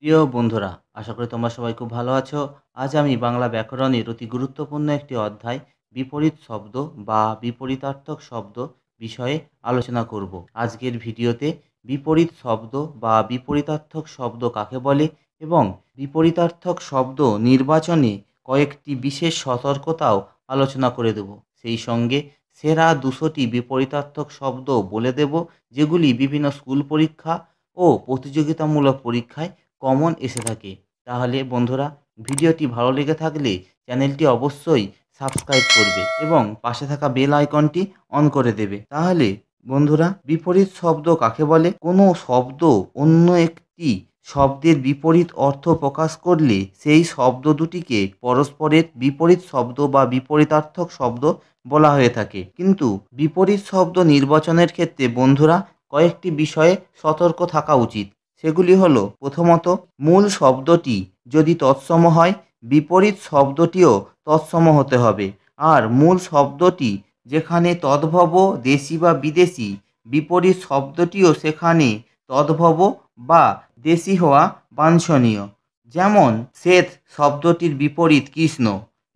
প্রিয় বন্ধুরা, আশা করি তোমরা সবাই খুব ভালো আছো। আজ আমি বাংলা ব্যাকরণের অতি গুরুত্বপূর্ণ একটি অধ্যায় বিপরীত শব্দ বা বিপরীতার্থক শব্দ বিষয়ে আলোচনা করব। আজকের ভিডিওতে বিপরীত শব্দ বা বিপরীতার্থক শব্দ কাকে বলে এবং বিপরীতার্থক শব্দ নির্বাচনে কয়েকটি বিশেষ সতর্কতাও আলোচনা করে দেব। সেই সঙ্গে সেরা 200টি বিপরীতার্থক শব্দ বলে দেব, যেগুলি বিভিন্ন স্কুল পরীক্ষা ও প্রতিযোগিতামূলক পরীক্ষায় কমন এসে থাকে। তাহলে বন্ধুরা, ভিডিওটি ভালো লেগে থাকলে চ্যানেলটি অবশ্যই সাবস্ক্রাইব করবে এবং পাশে থাকা বেল আইকনটি অন করে দেবে। তাহলে বন্ধুরা, বিপরীত শব্দ কাকে বলে? কোনো শব্দ অন্য একটি শব্দের বিপরীত অর্থ প্রকাশ করলে সেই শব্দ দুটিকে পরস্পরের বিপরীত শব্দ বা বিপরীতার্থক শব্দ বলা হয়ে থাকে। কিন্তু বিপরীত শব্দ নির্বাচনের ক্ষেত্রে বন্ধুরা কয়েকটি বিষয়ে সতর্ক থাকা উচিত। সেগুলি হলো, প্রথমত, মূল শব্দটি যদি তৎসম হয়, বিপরীত শব্দটিও তৎসম হতে হবে। আর মূল শব্দটি যেখানে তদ্ভব দেশি বা বিদেশি, বিপরীত শব্দটিও সেখানে তদ্ভব বা দেশি হওয়া বাঞ্ছনীয়। যেমন শ্বেত শব্দটির বিপরীত কৃষ্ণ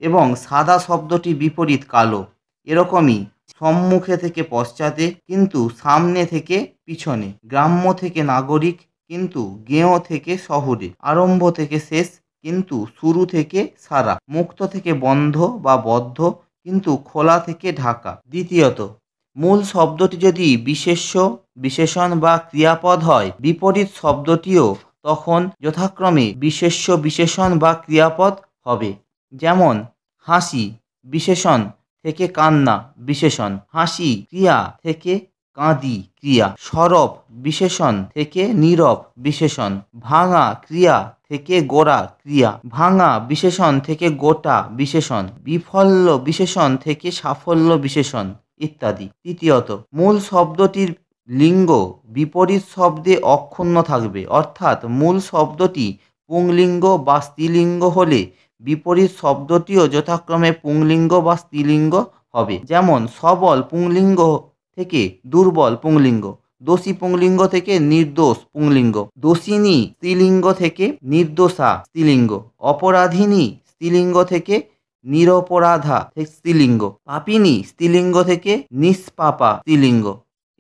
এবং সাদা শব্দটির বিপরীত কালো। এরকমই সম্মুখে থেকে পশ্চাতে কিন্তু সামনে থেকে পিছনে, গ্রাম্য থেকে নাগরিক কিন্তু গেঁয়ো থেকে শহুরে, আরম্ভ থেকে শেষ কিন্তু শুরু থেকে সারা, মুক্ত থেকে বন্ধ বা বদ্ধ কিন্তু খোলা থেকে ঢাকা। দ্বিতীয়ত, মূল শব্দটি যদি বিশেষ্য, বিশেষণ বা ক্রিয়াপদ হয়, বিপরীত শব্দটিও তখন যথাক্রমে বিশেষ্য, বিশেষণ বা ক্রিয়াপদ হবে। যেমন হাসি বিশেষণ থেকে কান্না বিশেষণ, হাসি ক্রিয়া থেকে কাঁদি ক্রিয়া, সরব বিশেষণ থেকে নীরব বিশেষণ, ভাঙা ক্রিয়া থেকে গোড়া ক্রিয়া, ভাঙা বিশেষণ থেকে গোটা বিশেষণ, বিফল্য বিশেষণ থেকে সাফল্য বিশেষণ ইত্যাদি। তৃতীয়ত, মূল শব্দটির লিঙ্গ বিপরীত শব্দে অক্ষুণ্ণ থাকবে, অর্থাৎ মূল শব্দটি পুংলিঙ্গ বা স্ত্রীলিঙ্গ হলে বিপরীত শব্দটিও যথাক্রমে পুংলিঙ্গ বা স্ত্রীলিঙ্গ হবে। যেমন সবল পুংলিঙ্গ থেকে দুর্বল পুংলিঙ্গ, দোষী পুংলিঙ্গ থেকে নির্দোষ পুংলিঙ্গ, দোষিনী স্ত্রীলিঙ্গ থেকে নির্দোষা স্ত্রীলিঙ্গ, অপরাধিনী স্ত্রীলিঙ্গ থেকে নিরপরাধা স্ত্রীলিঙ্গ, পাপিনী স্ত্রীলিঙ্গ থেকে নিষ্পাপা স্ত্রীলিঙ্গ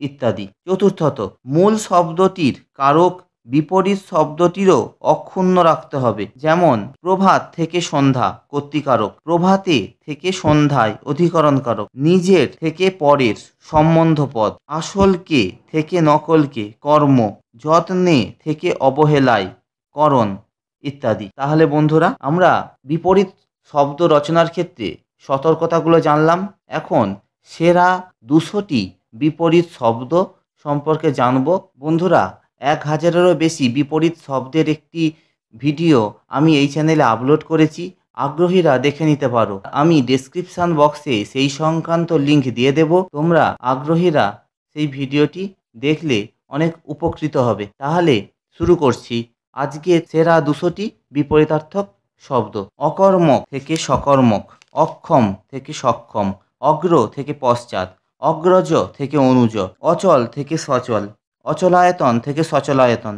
ইত্যাদি। চতুর্থত, মূল শব্দটির কারক বিপরীত শব্দটিরও অক্ষুণ্ণ রাখতে হবে। যেমন প্রভাত থেকে সন্ধ্যা কর্তৃকারক, প্রভাতে থেকে সন্ধ্যায় অধিকরণকারক, নিজের থেকে পরের সম্বন্ধপদ, আসলকে থেকে নকলকে কর্ম, যত্নে থেকে অবহেলায় করণ ইত্যাদি। তাহলে বন্ধুরা, আমরা বিপরীত শব্দ রচনার ক্ষেত্রে সতর্কতাগুলো জানলাম। এখন সেরা 200টি বিপরীত শব্দ সম্পর্কে জানব। বন্ধুরা, 1000-এরও বেশি বিপরীত শব্দের একটি ভিডিও আমি এই চ্যানেলে আপলোড করেছি, আগ্রহীরা দেখে নিতে পারো। আমি ডেসক্রিপশান বক্সে সেই সংক্রান্ত লিঙ্ক দিয়ে দেব। তোমরা আগ্রহীরা সেই ভিডিওটি দেখলে অনেক উপকৃত হবে। তাহলে শুরু করছি আজকে সেরা 200টি বিপরীতার্থক শব্দ। অকর্মক থেকে সকর্মক, অক্ষম থেকে সক্ষম, অগ্র থেকে পশ্চাৎ, অগ্রজ থেকে অনুজ, অচল থেকে সচল, অচলায়তন থেকে সচলায়তন,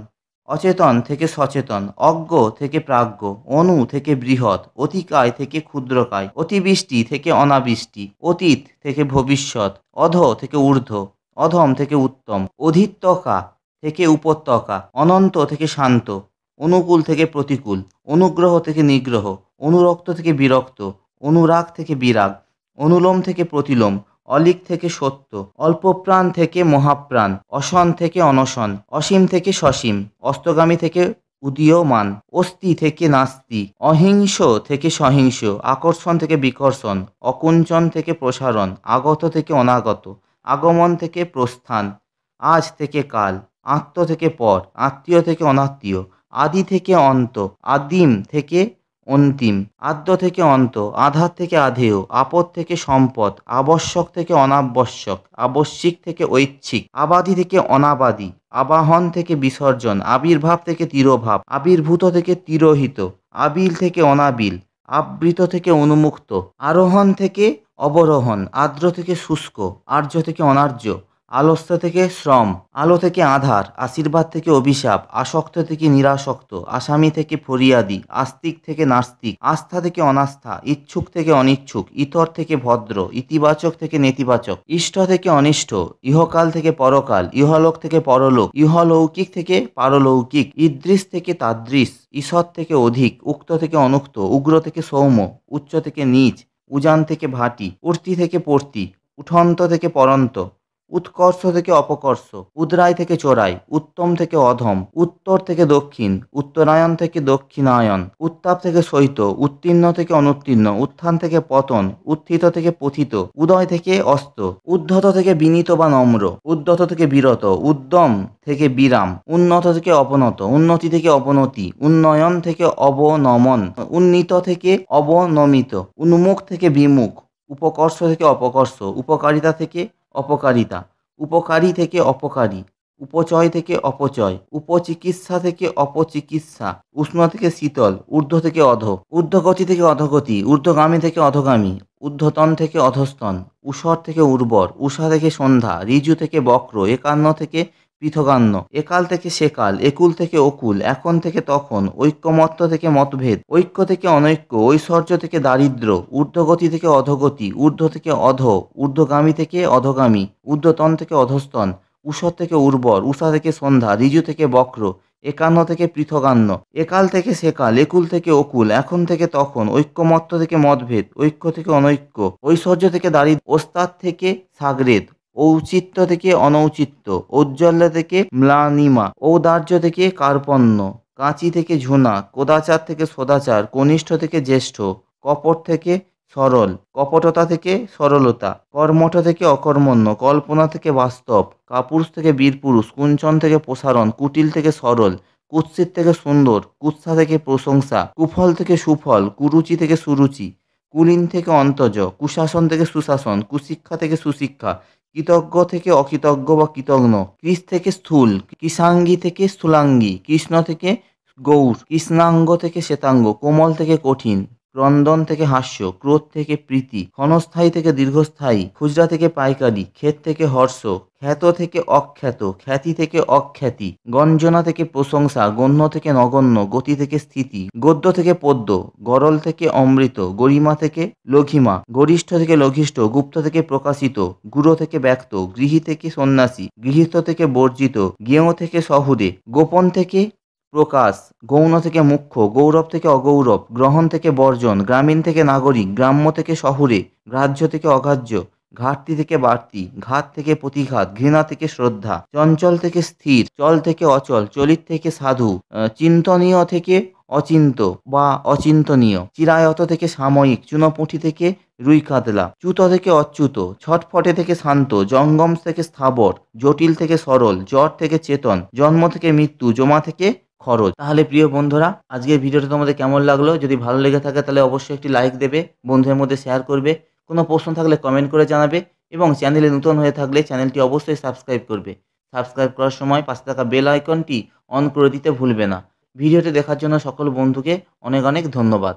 অচেতন থেকে সচেতন, অজ্ঞ থেকে প্রাজ্ঞ, অনু থেকে বৃহৎ, অতিকায় থেকে ক্ষুদ্রকায়, অতিবৃষ্টি থেকে অনাবৃষ্টি, অতীত থেকে ভবিষ্যৎ, অধ থেকে ঊর্ধ্ব, অধম থেকে উত্তম, অধিত্যকা থেকে উপত্যকা, অনন্ত থেকে শান্ত, অনুকূল থেকে প্রতিকূল, অনুগ্রহ থেকে নিগ্রহ, অনুরক্ত থেকে বিরক্ত, অনুরাগ থেকে বিরাগ, অনুলোম থেকে প্রতিলোম, অলিক থেকে সত্য, অল্পপ্রাণ থেকে মহাপ্রাণ, অসন থেকে অনশন, অসীম থেকে সসীম, অস্তগামী থেকে উদীয়মান, অস্তি থেকে নাস্তি, অহিংস থেকে সহিংস, আকর্ষণ থেকে বিকর্ষণ, অকুঞ্চন থেকে প্রসারণ, আগত থেকে অনাগত, আগমন থেকে প্রস্থান, আজ থেকে কাল, আত্ম থেকে পর, আত্মীয় থেকে অনাত্মীয়, আদি থেকে অন্ত, আদিম থেকে অন্তিম, আদ্য থেকে অন্ত, আধার থেকে আধেয়, আপদ থেকে সম্পদ, আবশ্যক থেকে অনাবশ্যক, আবশ্যিক থেকে ঐচ্ছিক, আবাদি থেকে অনাবাদি, আবাহন থেকে বিসর্জন, আবির্ভাব থেকে তিরোভাব, আবির্ভূত থেকে তিরোহিত, আবিল থেকে অনাবিল, আবৃত থেকে উন্মুক্ত, আরোহণ থেকে অবরোহণ, আর্দ্র থেকে শুষ্ক, আর্য থেকে অনার্য, আলস্য থেকে শ্রম, আলো থেকে আঁধার, আশীর্বাদ থেকে অভিশাপ, আসক্ত থেকে নিরাসক্ত, আসামি থেকে ফরিয়াদি, আস্তিক থেকে নাস্তিক, আস্থা থেকে অনাস্থা, ইচ্ছুক থেকে অনিচ্ছুক, ইতর থেকে ভদ্র, ইতিবাচক থেকে নেতিবাচক, ইষ্ট থেকে অনিষ্ট, ইহকাল থেকে পরকাল, ইহলোক থেকে পরলোক, ইহলৌকিক থেকে পারলৌকিক, ইদৃশ থেকে তাদৃশ, ঈষৎ থেকে অধিক, উক্ত থেকে অনুক্ত, উগ্র থেকে সৌম্য, উচ্চ থেকে নীচ, উজান থেকে ভাটি, উর্তি থেকে পর্তি, উঠন্ত থেকে পরন্ত, উৎকর্ষ থেকে অপকর্ষ, উদরাই থেকে চোরাই, উত্তম থেকে অধম, উত্তর থেকে দক্ষিণ, উত্তরায়ণ থেকে দক্ষিণায়ন, উত্তাপ থেকে শৈত্য, উত্তীর্ণ থেকে অনুত্তীর্ণ, উত্থান থেকে পতন, উত্থিত থেকে পথিত, উদয় থেকে অস্ত, উদ্ধত থেকে বিনীত বা নম্র, উদ্ধত থেকে বিরত, উদ্যম থেকে বিরাম, উন্নত থেকে অবনত, উন্নতি থেকে অবনতি, উন্নয়ন থেকে অবনমন, উন্নীত থেকে অবনমিত, উন্মুখ থেকে বিমুখ, উপকর্ষ থেকে অপকর্ষ, উপকারিতা থেকে অপকারিতা, উপকারী থেকে অপকারী, উপচয় থেকে অপচয়, উপচিকিৎসা থেকে অপচিকিৎসা, উষ্ণ থেকে শীতল, ঊর্ধ্ব থেকে অধ, ঊর্ধ্বগতি থেকে অধোগতি, ঊর্ধ্বগামী থেকে অধোগামী, ঊর্ধ্বতন থেকে অধস্তন, ঊষর থেকে উর্বর, উষা থেকে সন্ধ্যা, ঋজু থেকে বক্র, একান্ন থেকে পৃথগান্য, একাল থেকে সেকাল, একুল থেকে অকুল, এখন থেকে তখন, ঐক্যমত্য থেকে মতভেদ, ঐক্য থেকে অনৈক্য, ঐশ্বর্য থেকে দারিদ্র্য, ঊর্ধ্বগতি থেকে অধোগতি, ঊর্ধ্ব থেকে অধ, ঊর্ধ্বগামী থেকে অধোগামী, ঊর্ধ্বতন থেকে অধস্তন, ঊষর থেকে উর্বর, উষা থেকে সন্ধ্যা, ঋজু থেকে বক্র, একান্ন থেকে পৃথগান্য, একাল থেকে সেকাল, একুল থেকে অকুল, এখন থেকে তখন, ঐক্যমত্য থেকে মতভেদ, ঐক্য থেকে অনৈক্য, ঐশ্বর্য থেকে দারিদ্র্য, ওস্তাদ থেকে সাগরেদ, ঔচিত্য থেকে অনৌচিত্য, ঔজ্জ্বল্য থেকে ম্লানিমা, ঔদার্য থেকে কার্পণ্য, কাঁচি থেকে ঝুনা, কোদাচার থেকে সদাচার, কনিষ্ঠ থেকে জ্যেষ্ঠ, কপট থেকে সরল, কপটতা থেকে সরলতা, কর্মঠ থেকে অকর্মণ্য, কল্পনা থেকে বাস্তব, কাপুরুষ থেকে বীরপুরুষ, কুঞ্চন থেকে প্রসারণ, কুটিল থেকে সরল, কুৎসিত থেকে সুন্দর, কুৎসা থেকে প্রশংসা, কুফল থেকে সুফল, কুরুচি থেকে সুরুচি, কুলীন থেকে অন্তজ, কুশাসন থেকে সুশাসন, কুশিক্ষা থেকে সুশিক্ষা, কৃতজ্ঞ থেকে অকৃতজ্ঞ বা কৃতঘ্ন, কৃষ থেকে স্থূল, কৃষাঙ্গী থেকে স্থূলাঙ্গী, কৃষ্ণ থেকে গৌর, কৃষ্ণাঙ্গ থেকে শ্বেতাঙ্গ, কোমল থেকে কঠিন, ক্রন্দন থেকে হাস্য, ক্রোধ থেকে প্রীতি, ক্ষণস্থায়ী থেকে দীর্ঘস্থায়ী, খুচরা থেকে পাইকারি, ক্ষেত থেকে হর্ষ, খ্যাত থেকে অখ্যাত, খ্যাতি থেকে অখ্যাতি, গঞ্জনা থেকে প্রশংসা, গণ্য থেকে নগণ্য, গতি থেকে স্থিতি, গদ্য থেকে পদ্য, গরল থেকে অমৃত, গরিমা থেকে লঘিমা, গরিষ্ঠ থেকে লঘিষ্ঠ, গুপ্ত থেকে প্রকাশিত, গুরু থেকে ব্যক্ত, গৃহী থেকে সন্ন্যাসী, গৃহীত থেকে বর্জিত, জ্ঞেয় থেকে সহুদে, গোপন থেকে প্রকাশ, গৌণ থেকে মুখ্য, গৌরব থেকে অগৌরব, গ্রহণ থেকে বর্জন, গ্রামীণ থেকে নাগরিক, গ্রাম্য থেকে শহুরে, গ্রাহ্য থেকে অগ্রাহ্য, ঘাটতি থেকে বাড়তি, ঘাত থেকে প্রতিঘাত, ঘৃণা থেকে শ্রদ্ধা, চঞ্চল থেকে স্থির, চল থেকে অচল, চলিত থেকে সাধু, চিন্তনীয় থেকে অচিন্ত বা অচিন্তনীয়, চিরায়ত থেকে সাময়িক, চুনোপুঁটি থেকে রুই কাতলা, চ্যুত থেকে অচ্যুত, ছটফটে থেকে শান্ত, জঙ্গম থেকে স্থাবর, জটিল থেকে সরল, জড় থেকে চেতন, জন্ম থেকে মৃত্যু, জমা থেকে খরচ। তাহলে প্রিয় বন্ধুরা, আজকের ভিডিওটা তোমাদের কেমন লাগলো? যদি ভালো লেগে থাকে তাহলে অবশ্যই একটি লাইক দেবে, বন্ধুদের মধ্যে শেয়ার করবে, কোনো প্রশ্ন থাকলে কমেন্ট করে জানাবে এবং চ্যানেলে নতুন হয়ে থাকলে চ্যানেলটি অবশ্যই সাবস্ক্রাইব করবে। সাবস্ক্রাইব করার সময় পাশে থাকা বেল আইকনটি অন করে দিতে ভুলবে না। ভিডিওটি দেখার জন্য সকল বন্ধুকে অনেক অনেক ধন্যবাদ।